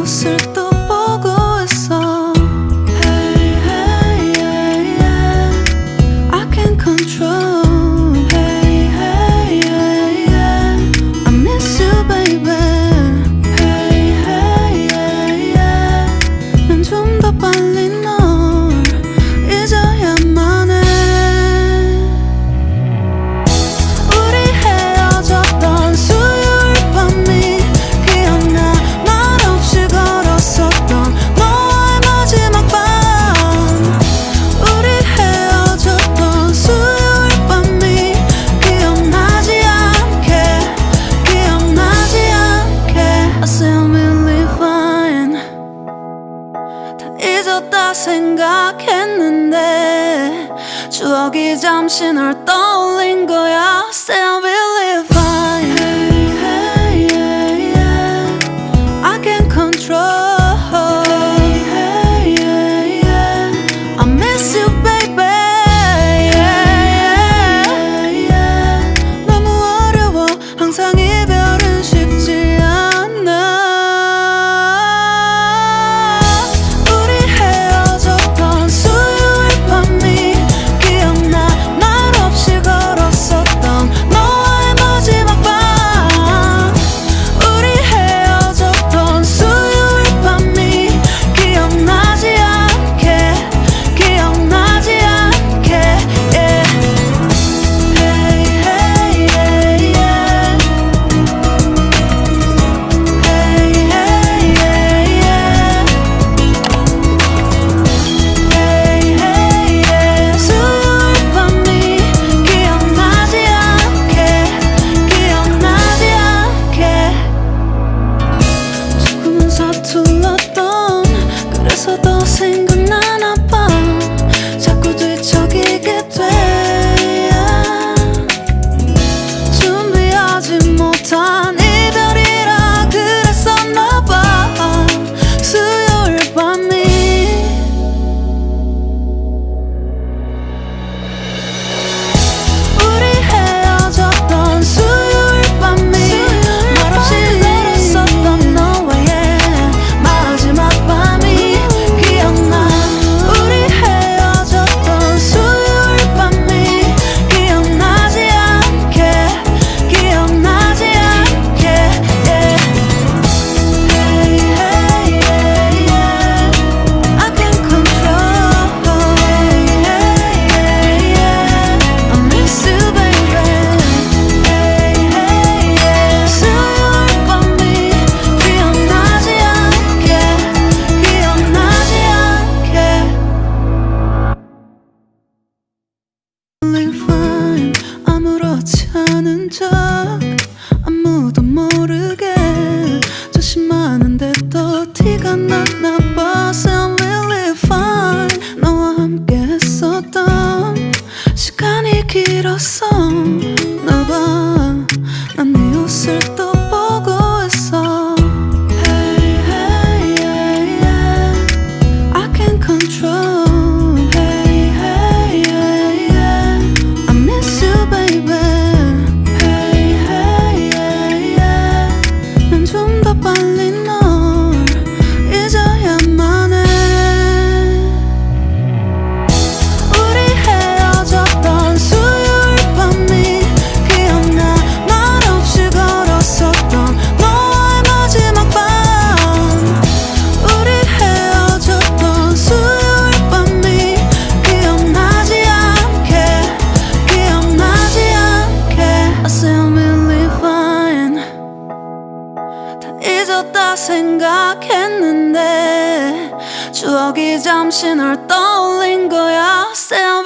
옷을 또 보고 있어. Hey, hey, yeah, yeah. I can't control. Hey, hey, yeah, yeah. I miss you, baby. Hey, hey, yeah, yeah. 난 좀 더 빨리 널 잊어야만 해. 우리 헤어졌던 수요일 밤이 기억나. 말없이 걸었었던 너와의 마지막 밤. 우리 헤어졌던 수요일 밤이 기억나지 않게, 기억나지 않게. I say I'm really fine. 다 잊었다 생각했는데 추억이 잠시 널 떠올린 거야. Say I'm really fine. Hey, hey, yeah, yeah. I can't control. Hey, hey, yeah, yeah. I miss you, baby. Yeah, yeah, yeah. 너무 어려워. 항상 이별은 쉽지 않아. 우리 헤어졌던 수요일 밤이 기억나. 말없이 걸었었던 너와의 마지막 밤. 우리 헤어졌던 수요일 밤이 기억나지 않게, 기억나지 않게. Yeah. Hey, hey, yeah, yeah. Hey, hey, yeah, yeah. Hey, hey, yeah. 수요일 밤이 기억나지 않게, 기억나지 않게. 조금은 서툴렀던 그래서 더 생각나나 봐. 자꾸 뒤척이게 돼. 준비하지 못한 이별이라 그랬었나 봐. 수요일 밤이. 우리 헤어졌던 수요일 밤이 말없이 걸었었던 너와의 마지막 밤이 기억나. 우리 헤어졌던 수요일 밤이 기억나지 않게, 기억나지 않게. Yeah. Hey, hey, yeah, yeah. I can't control. Hey, hey, yeah, yeah. I miss you, baby. Hey, hey, yeah. 수요일 밤이 기억나지 않게, 기억나지 않게. Really fine. 아무렇지 않은 척 아무도 모르게 조심하는데 또 티가 났나 봐. Say I'm really fine. 너와 함께 했었던 시간이 길었어. 나 봐. 난 네 옷을 또 보고 있어. Hey, hey, yeah, yeah. I can't control. Hey, hey, yeah, yeah. I miss you, baby. Hey, hey, yeah, yeah. 난 좀 더 빨리 널 잊어야만 해. 우리 헤어졌던 수요일 밤이 기억나. 말없이 걸었었던 너와의 마지막 밤. 우리 헤어졌던 수요일 밤이 기억나지 않게, 기억나지 않게. I say I'm really fine. 다 잊었다 생각했는데 추억이 잠시 널 떠올린 거야. Say I'm